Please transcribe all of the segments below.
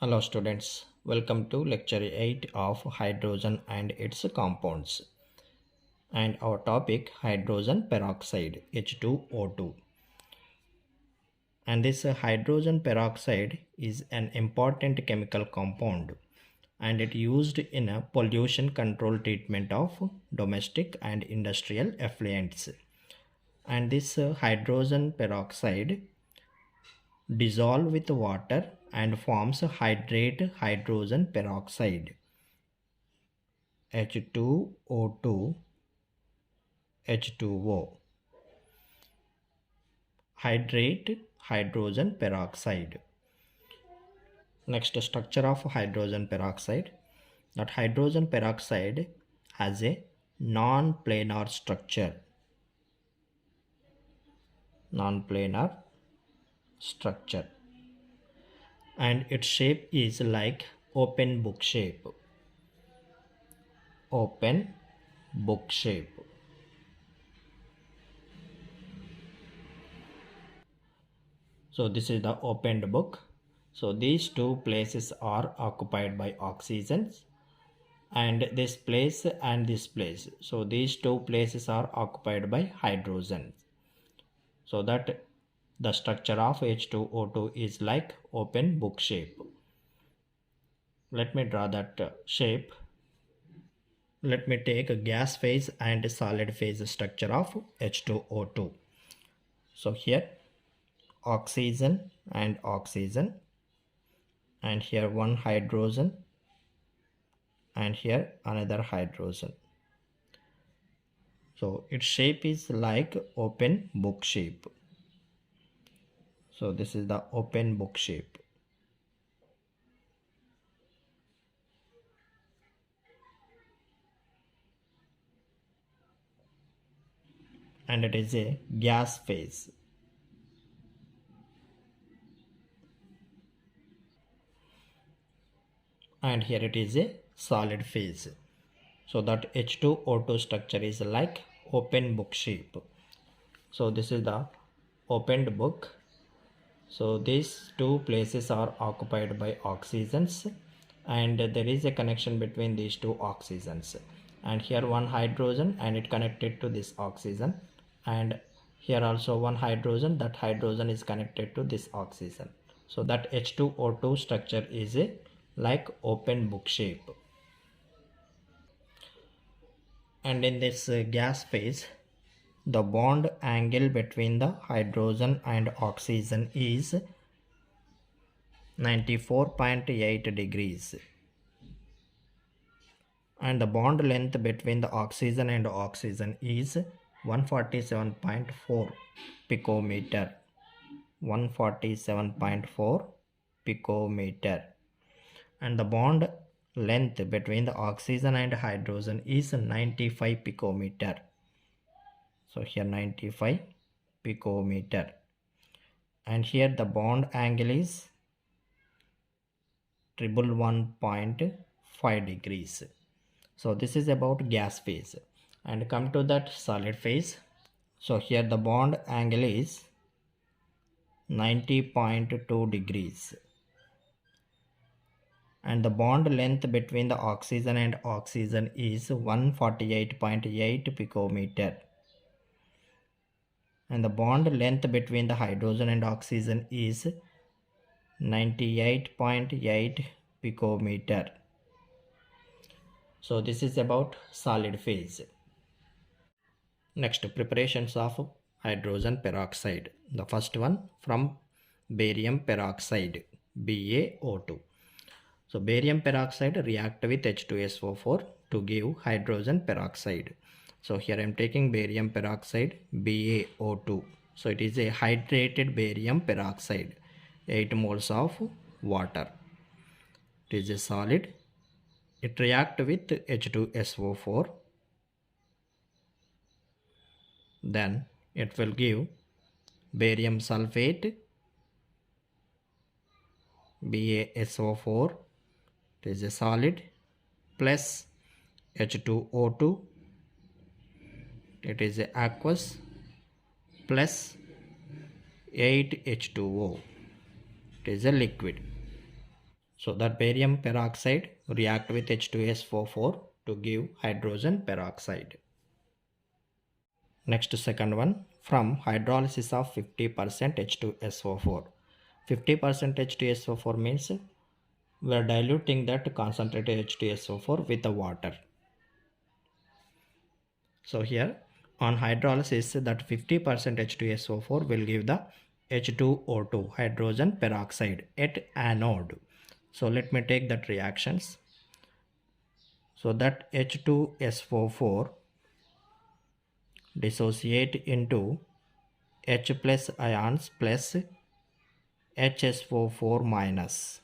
Hello students, welcome to lecture 8 of hydrogen and its compounds, and our topic hydrogen peroxide H2O2. And this hydrogen peroxide is an important chemical compound and it used in a pollution control treatment of domestic and industrial effluents. And this hydrogen peroxide dissolve with water and forms hydrate hydrogen peroxide H2O2 H2O, hydrate hydrogen peroxide. Next, structure of hydrogen peroxide. That hydrogen peroxide has a non-planar structure. Non-planar structure, and its shape is like open book shape. Open book shape. So this is the opened book. So these two places are occupied by oxygens, and this place and this place. So these two places are occupied by hydrogens. So that the structure of H2O2 is like open book shape. Let me draw that shape. Let me take a gas phase and solid phase structure of H2O2. So here oxygen and oxygen, and here one hydrogen, and here another hydrogen. So its shape is like open book shape. So this is the open book shape. And it is a gas phase. And here it is a solid phase. So that H2O2 structure is like open book shape. So this is the opened book. So these two places are occupied by oxygens, and there is a connection between these two oxygens, and here one hydrogen and it connected to this oxygen, and here also one hydrogen, that hydrogen is connected to this oxygen. So that H2O2 structure is a like open book shape. And in this gas phase, the bond angle between the hydrogen and oxygen is 94.8 degrees, and the bond length between the oxygen and oxygen is 147.4 picometer. 147.4 picometer, and the bond length between the oxygen and hydrogen is 95 picometer. So here 95 picometer, and here the bond angle is 111.5 degrees. So this is about gas phase, and come to that solid phase. So here the bond angle is 90.2 degrees, and the bond length between the oxygen and oxygen is 148.8 picometer, and the bond length between the hydrogen and oxygen is 98.8 picometer. So this is about solid phase. Next, preparations of hydrogen peroxide. The first one from barium peroxide, BaO2. So barium peroxide react with H2SO4 to give hydrogen peroxide. So here I am taking barium peroxide, BaO2. So it is a hydrated barium peroxide, 8 moles of water. It is a solid. It react with H2SO4. Then it will give barium sulfate, BaSO4. It is a solid, plus H2O2. It is a aqueous, plus 8H2O. It is a liquid. So that barium peroxide react with H2SO4 to give hydrogen peroxide. Next, second one, from hydrolysis of 50% H2SO4. 50% H2SO4 means we are diluting that concentrated H2SO4 with the water. So here on hydrolysis, that 50% H2SO4 will give the H2O2, hydrogen peroxide, at anode. So let me take that reactions. So that H2SO4 dissociate into H plus ions plus HSO4 minus.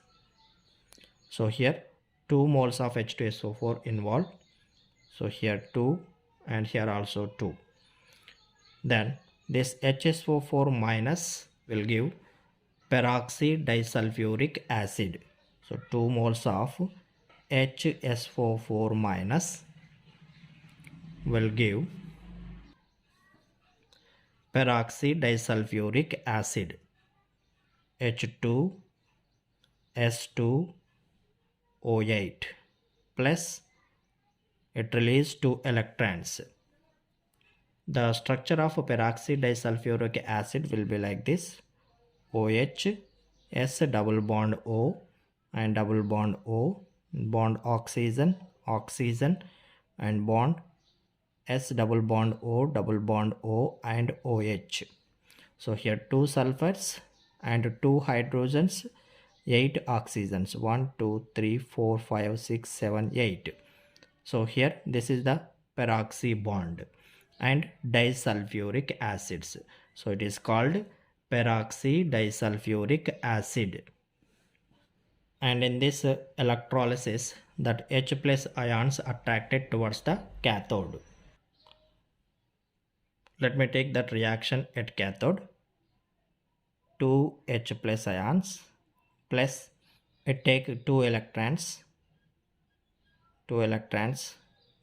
So here 2 moles of H2SO4 involved. So here 2 and here also 2. Then this HSO4 minus will give peroxide disulfuric acid. So 2 moles of HSO4 minus will give peroxide disulfuric acid H2S2O8 plus it releases 2 electrons. The structure of peroxide disulfuric acid will be like this: OH, S double bond O and double bond O, bond oxygen, oxygen, and bond S double bond O and OH. So here 2 sulfurs and 2 hydrogens, 8 oxygens, 1, 2, 3, 4, 5, 6, 7, 8. So here this is the peroxy bond and disulfuric acids. So it is called peroxy disulfuric acid. And in this electrolysis, that H plus ions attracted towards the cathode. Let me take that reaction at cathode. 2 H plus ions plus it take 2 electrons. 2 electrons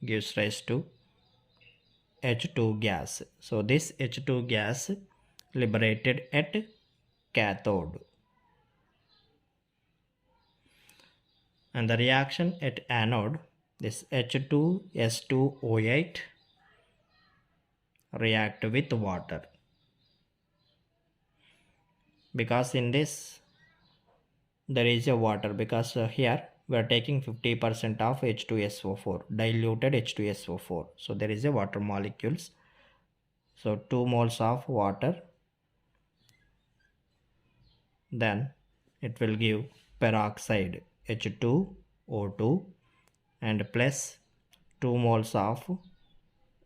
gives rise to H2 gas. So this H2 gas liberated at cathode. And the reaction at anode, this H2S2O8 react with water. Because in this there is a water, because here we are taking 50% of H2SO4, diluted H2SO4. So there is a water molecules. So 2 moles of water, then it will give peroxide H2O2 and plus 2 moles of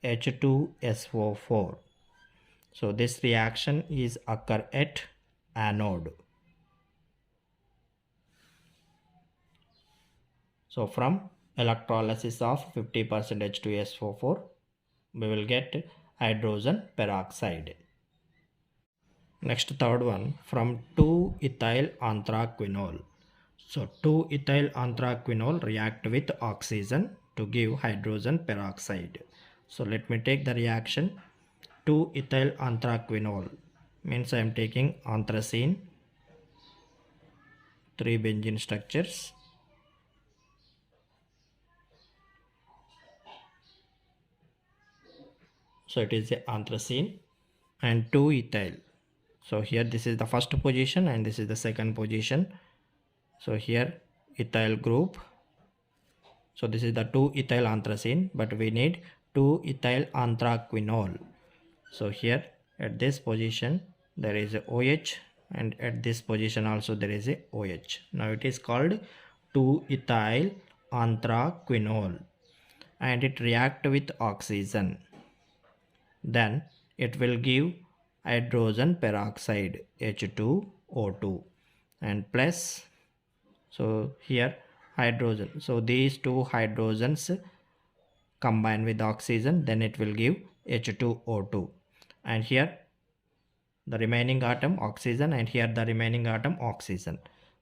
H2SO4. So this reaction is occur at anode. So from electrolysis of 50% H2SO4, we will get hydrogen peroxide. Next, third one, from 2-ethyl anthraquinol. So 2-ethyl anthraquinol react with oxygen to give hydrogen peroxide. So let me take the reaction. 2-ethyl anthraquinol means I am taking anthracene, 3 benzene structures. So it is the anthracene and 2-ethyl. So here this is the first position and this is the second position. So here ethyl group. So this is the 2-ethyl anthracene, but we need 2-ethyl anthraquinol. So here at this position there is a OH and at this position also there is a OH. Now it is called 2-ethyl anthraquinol and it react with oxygen. Then it will give hydrogen peroxide H2O2 and plus, so here hydrogen. So these 2 hydrogens combine with oxygen, then it will give H2O2 and here the remaining atom oxygen and here the remaining atom oxygen.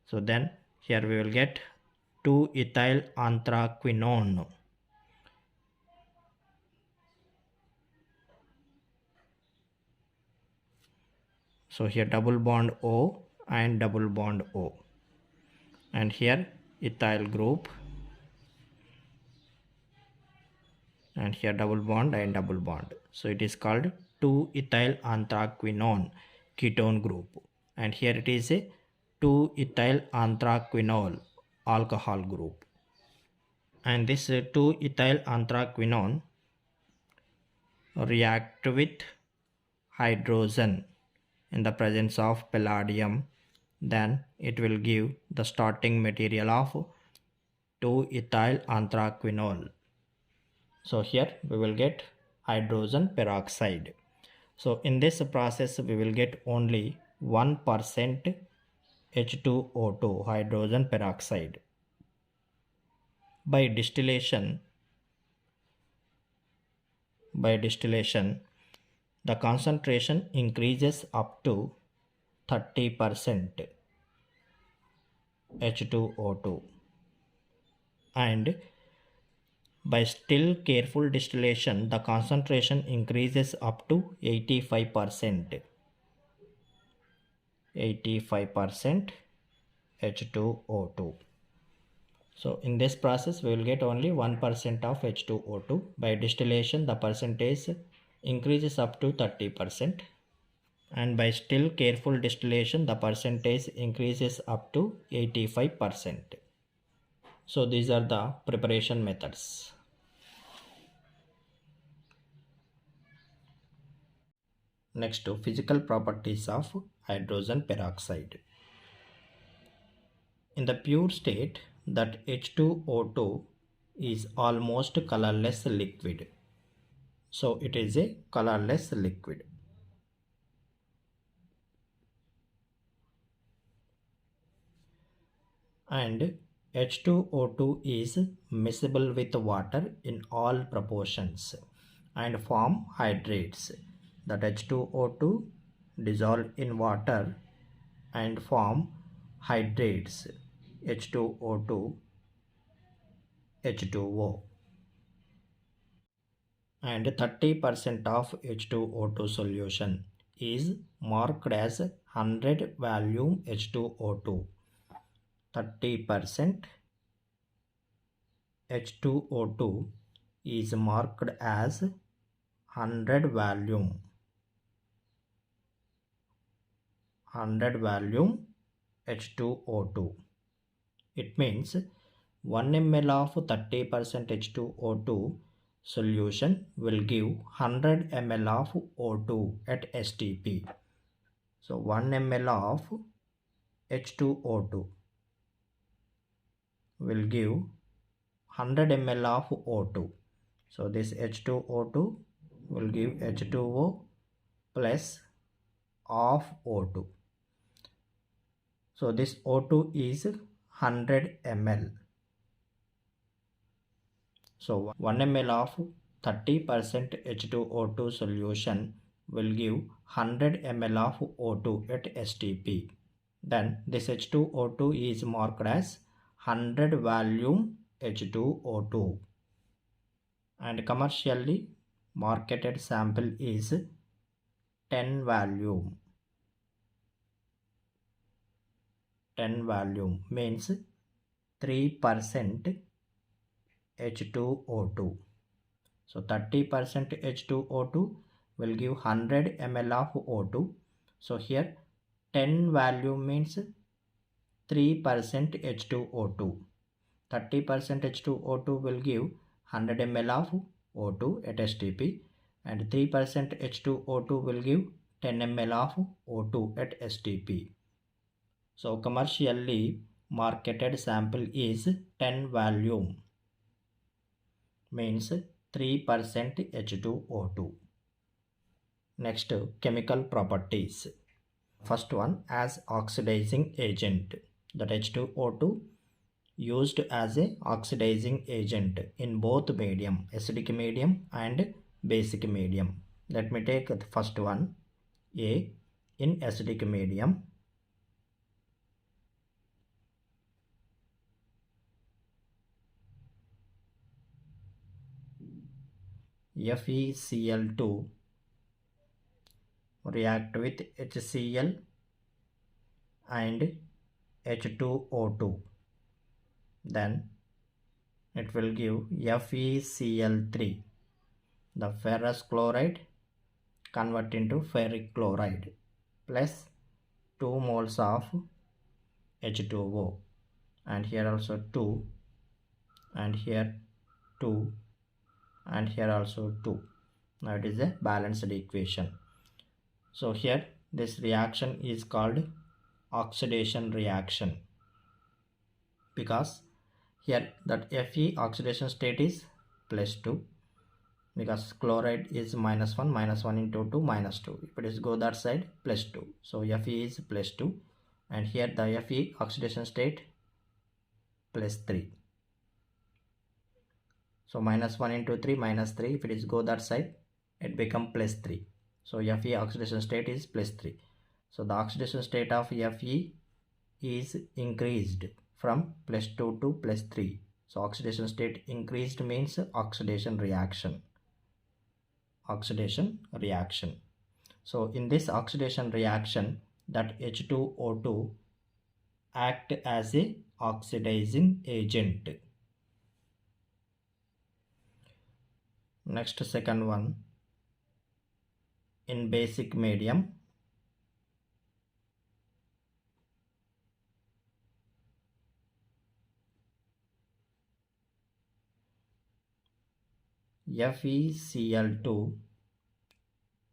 So then here we will get 2-ethyl anthraquinone. So here double bond O and double bond O. and here ethyl group, and here double bond and double bond. So it is called 2-ethyl anthraquinone ketone group, and here it is a 2-ethyl anthraquinol alcohol group. And this 2-ethyl anthraquinone react with hydrogen in the presence of palladium, then it will give the starting material of 2-ethyl anthraquinol. So here we will get hydrogen peroxide. So in this process we will get only 1% H2O2 hydrogen peroxide. By distillation, the concentration increases up to 30% H2O2, and by still careful distillation the concentration increases up to 85% H2O2. So in this process we will get only 1% of H2O2. By distillation the percentage increases up to 30%, and by still careful distillation the percentage increases up to 85%. So these are the preparation methods. Next, to physical properties of hydrogen peroxide. In the pure state, that H2O2 is almost colorless liquid. So it is a colorless liquid. And H2O2 is miscible with water in all proportions and form hydrates. That H2O2 dissolve in water and form hydrates, H2O2, H2O. And 30% of H2O2 solution is marked as 100 volume H2O2. 30% H2O2 is marked as 100 volume H2O2. It means 1 ml of 30% H2O2 solution will give 100 ml of O2 at STP. So 1 ml of H2O2 will give 100 ml of O2. So this H2O2 will give H2O plus of O2. So this O2 is 100 ml. So 1 ml of 30% H2O2 solution will give 100 ml of O2 at STP. Then this H2O2 is marked as 100 volume H2O2. And commercially marketed sample is 10 volume. 10 volume means 3% H2O2. So 30% H2O2 will give 100 ml of O2. So here 10 volume means 3% H2O2. 30% H2O2 will give 100 ml of O2 at STP, and 3% H2O2 will give 10 ml of O2 at STP. So commercially marketed sample is 10 volume means 3% H2O2. Next, chemical properties. First one, as oxidizing agent. That H2O2 used as a oxidizing agent in both medium, acidic medium and basic medium. Let me take the first one, A. In acidic medium, FeCl2 react with HCl and H2O2. then it will give FeCl3. The ferrous chloride convert into ferric chloride plus 2 moles of H2O, and here also 2, and here 2, and here also 2. Now it is a balanced equation. So here this reaction is called oxidation reaction, because here that Fe oxidation state is +2, because chloride is -1, -1 into 2, -2. If it is go that side, +2. So Fe is +2, and here the Fe oxidation state +3. So -1 into 3, -3. If it is go that side, it become +3. So Fe oxidation state is +3. So the oxidation state of Fe is increased from +2 to +3. So oxidation state increased means oxidation reaction. Oxidation reaction. So in this oxidation reaction, that H2O2 act as a oxidizing agent. Next, second one, in basic medium, FeCl2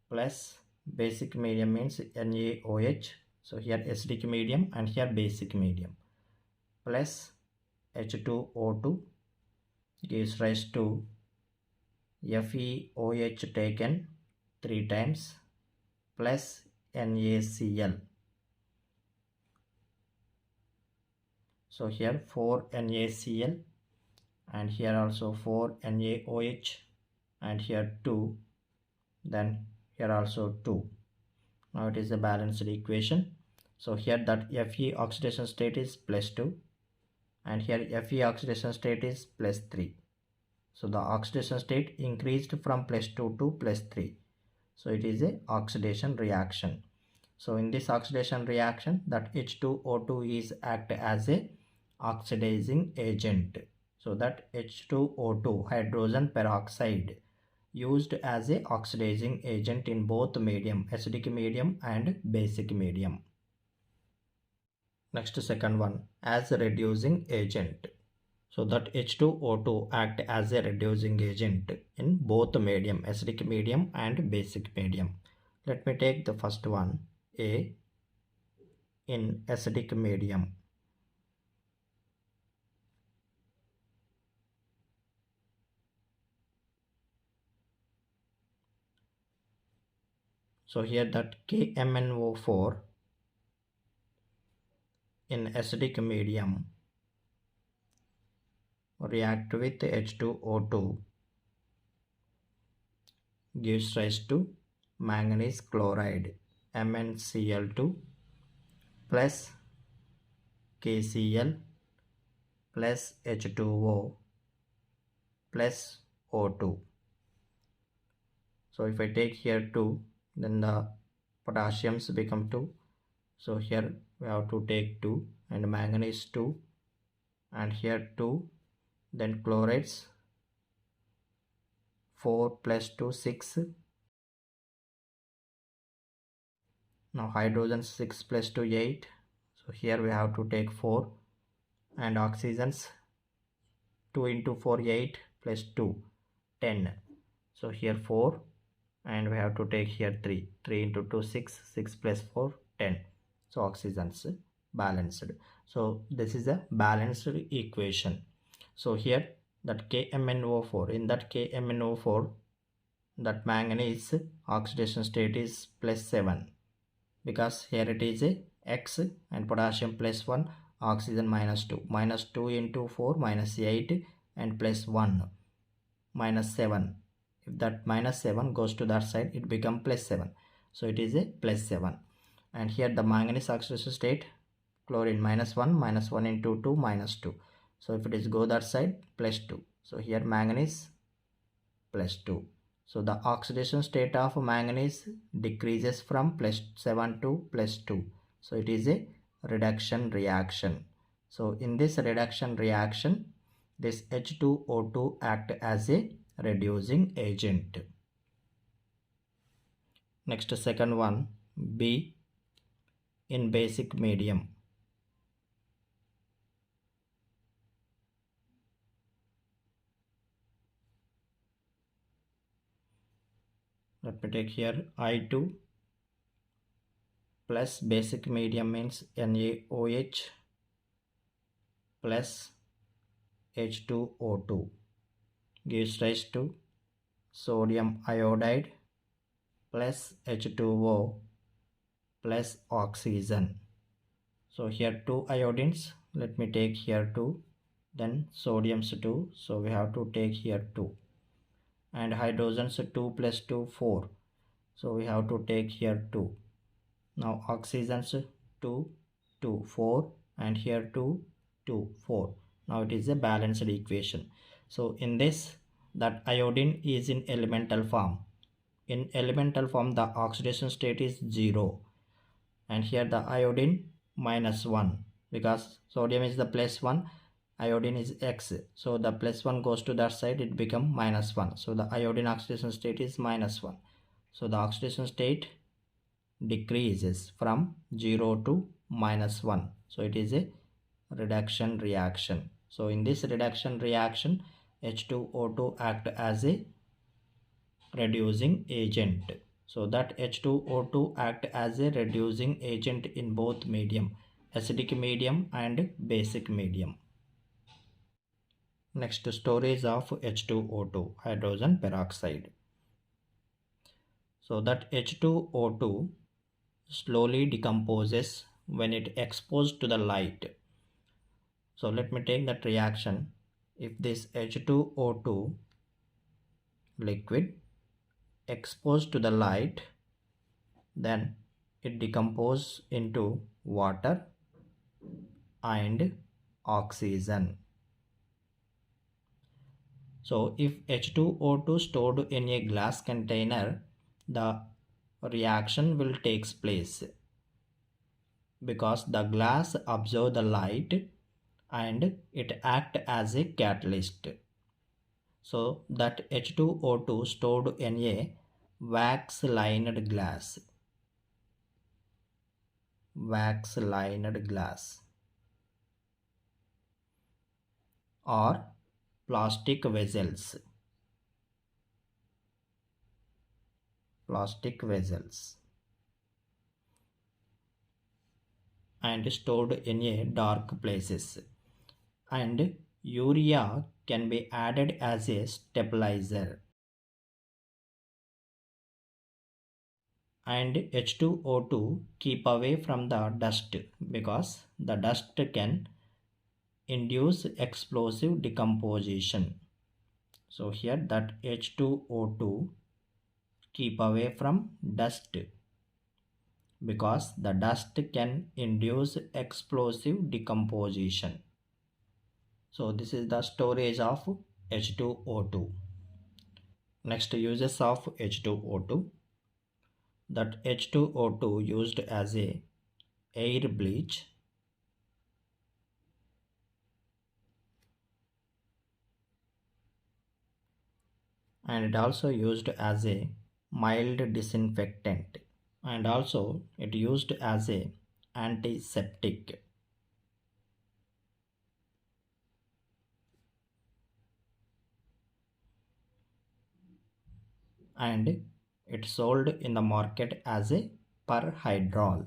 plus basic medium means NaOH. So here acidic medium and here basic medium, plus H2O2 gives rise to FeOH taken 3 times plus NaCl. So here 4 NaCl, and here also 4 NaOH, and here 2, then here also 2. Now it is a balanced equation. So here that Fe oxidation state is +2, and here Fe oxidation state is +3. So the oxidation state increased from +2 to +3. So it is a oxidation reaction. So in this oxidation reaction, that H2O2 is act as a oxidizing agent. So that H2O2 hydrogen peroxide used as a oxidizing agent in both medium, acidic medium and basic medium. Next, second one, as a reducing agent. So that H2O2 act as a reducing agent in both medium, acidic medium and basic medium. Let me take the first one, A, in acidic medium. So here that KMnO4 in acidic medium react with H2O2 gives rise to manganese chloride, MnCl2 plus KCl plus H2O plus O2. So if I take here 2, then the potassiums become 2. So here we have to take 2, and manganese 2, and here 2, then chlorides 4 plus 2, 6. Now hydrogen 6 plus 2, 8. So here we have to take 4, and oxygens 2 into 4, 8 plus 2, 10. So here 4, and we have to take here 3. 3 into 2, 6. 6 plus 4, 10. So oxygens balanced. So this is a balanced equation. So here that KMnO4, in that KMnO4, that manganese oxidation state is +7, because here it is a X and potassium +1, oxygen -2. -2 into 4, -8, and +1, -7. If that -7 goes to that side, it becomes +7. So it is a +7. And here the manganese oxidation state, chlorine -1, -1 into 2, -2. So if it is go that side, +2. So here manganese +2. So the oxidation state of manganese decreases from +7 to +2. So it is a reduction reaction. So in this reduction reaction, this H2O2 act as a reducing agent. Next, second one, B, in basic medium. Let me take here I2 plus basic medium means NaOH plus H2O2 gives rise to sodium iodide plus H2O plus oxygen. So here two iodines, let me take here 2, then sodium's 2, so we have to take here 2, and hydrogens 2 plus 2 4, so we have to take here 2. Now oxygens 2 2 4, and here 2 2 4. Now it is a balanced equation. So in this, that iodine is in elemental form. In elemental form, the oxidation state is 0, and here the iodine -1, because sodium is the +1, iodine is X, so the +1 goes to that side, it become -1, so the iodine oxidation state is -1. So the oxidation state decreases from 0 to -1, so it is a reduction reaction. So in this reduction reaction, H2O2 act as a reducing agent. So that H2O2 act as a reducing agent in both medium, acidic medium and basic medium. Next, storage of H2O2, hydrogen peroxide. So that H2O2 slowly decomposes when it exposed to the light. So let me take that reaction. If this H2O2 liquid exposed to the light, then it decomposes into water and oxygen. So if H2O2 stored in a glass container, the reaction will take place because the glass absorbs the light and it acts as a catalyst. So that H2O2 stored in a wax-lined glass or plastic vessels and stored in a dark places, and urea can be added as a stabilizer, and H2O2 keep away from the dust because the dust can induce explosive decomposition. So here that H2O2 keep away from dust because the dust can induce explosive decomposition. So this is the storage of H2O2. Next, uses of H2O2. That H2O2 used as a air bleach, and it also used as a mild disinfectant, and also it used as a antiseptic. And it sold in the market as a perhydrol.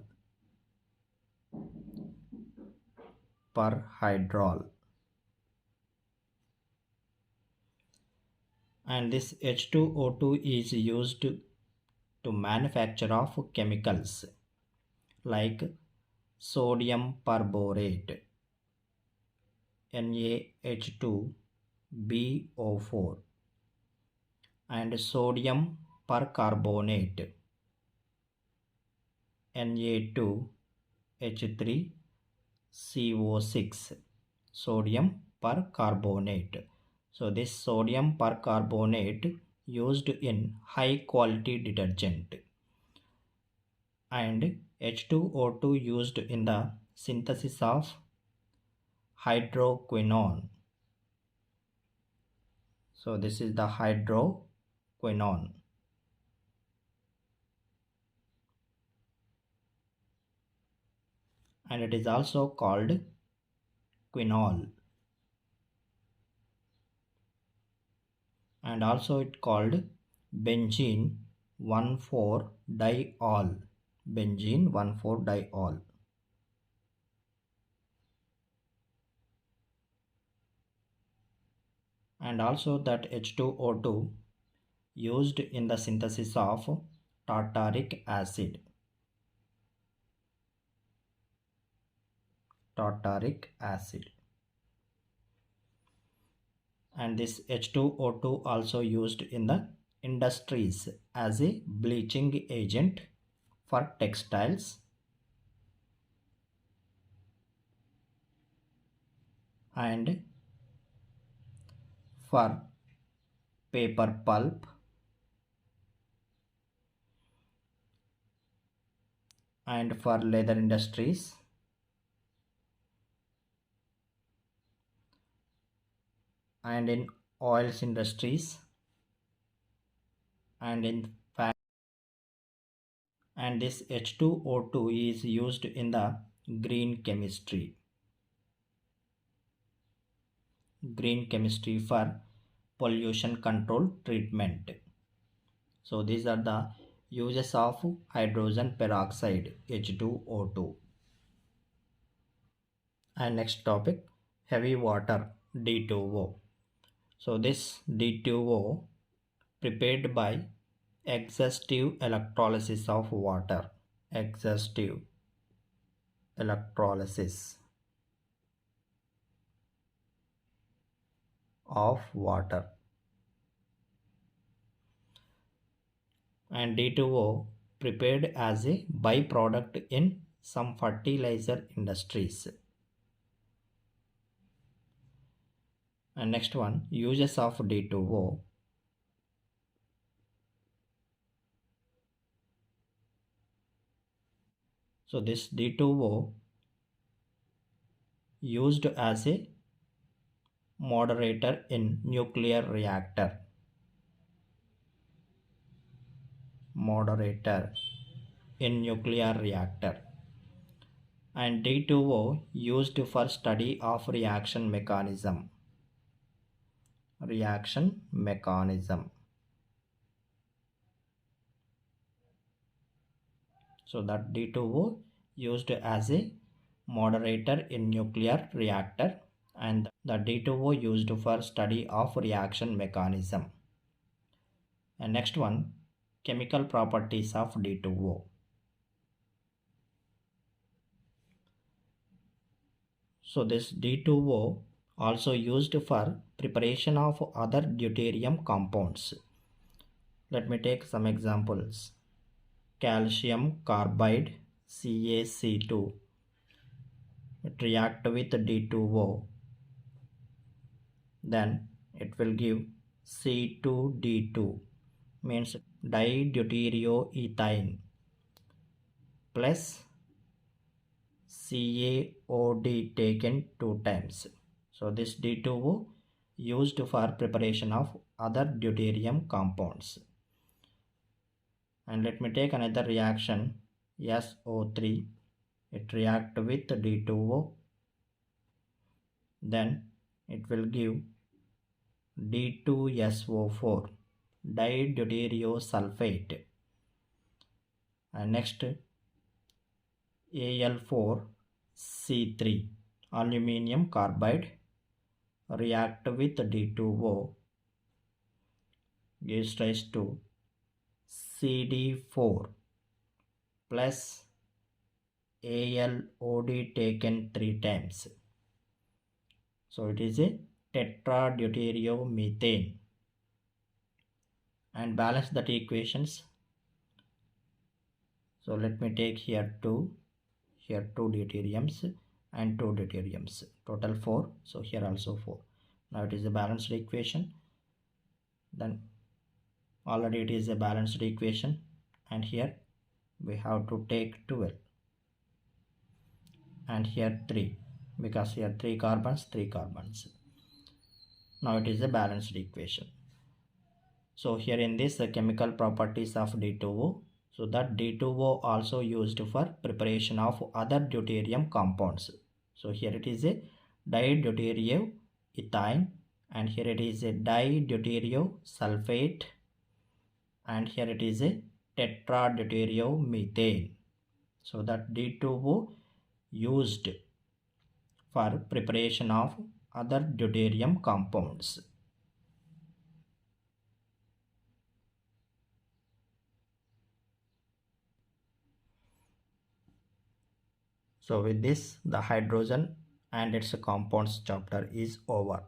And this H2O2 is used to manufacture of chemicals like sodium perborate, NaH2BO4, and sodium percarbonate, Na2H3CO6, sodium percarbonate. So this sodium percarbonate used in high quality detergent, and H2O2 used in the synthesis of hydroquinone. So this is the hydroquinone. And it is also called quinol. And also it called benzene 1,4-diol. Benzene 1,4-diol. And also that H2O2 used in the synthesis of tartaric acid. Tartaric acid. And this H2O2 also used in the industries as a bleaching agent for textiles and for paper pulp and for leather industries and in oils industries and in fat. And this H2O2 is used in the green chemistry for pollution control treatment. So these are the uses of hydrogen peroxide H2O2. And next topic, heavy water D2O. So this D2O prepared by exhaustive electrolysis of water. Exhaustive electrolysis of water. And D2O prepared as a byproduct in some fertilizer industries. And next one, uses of D2O. So this D2O used as a moderator in nuclear reactor. Moderator in nuclear reactor. And D2O used for study of reaction mechanism. Reaction mechanism. So that D2O used as a moderator in nuclear reactor, and the D2O used for study of reaction mechanism. And next one, chemical properties of D2O. So this D2O also used for preparation of other deuterium compounds. Let me take some examples. Calcium carbide CaC2. It react with D2O. Then it will give C2D2, means dideuteroethane, plus CaOD taken 2 times. So this D2O used for preparation of other deuterium compounds. And let me take another reaction, SO3. It react with D2O. Then it will give D2SO4, dideuterosulfate. And next, Al4C3, aluminium carbide, react with D2O, gives rise to CD4 plus AlOD taken 3 times. So it is a tetradeuteriomethane. And balance that equations. So let me take here 2 deuteriums and 2 deuteriums, total 4. So here also 4. Now it is a balanced equation. Then already it is a balanced equation, and here we have to take 12 and here 3. because here 3 carbons, 3 carbons. Now it is a balanced equation. So here in this the chemical properties of D2O. So that D2O also used for preparation of other deuterium compounds. So here it is a dideuteroethane, and here it is a dideuterosulfate, and here it is a tetradeuteriomethane. So that D2O used for preparation of other deuterium compounds. So with this, the hydrogen and its compounds chapter is over.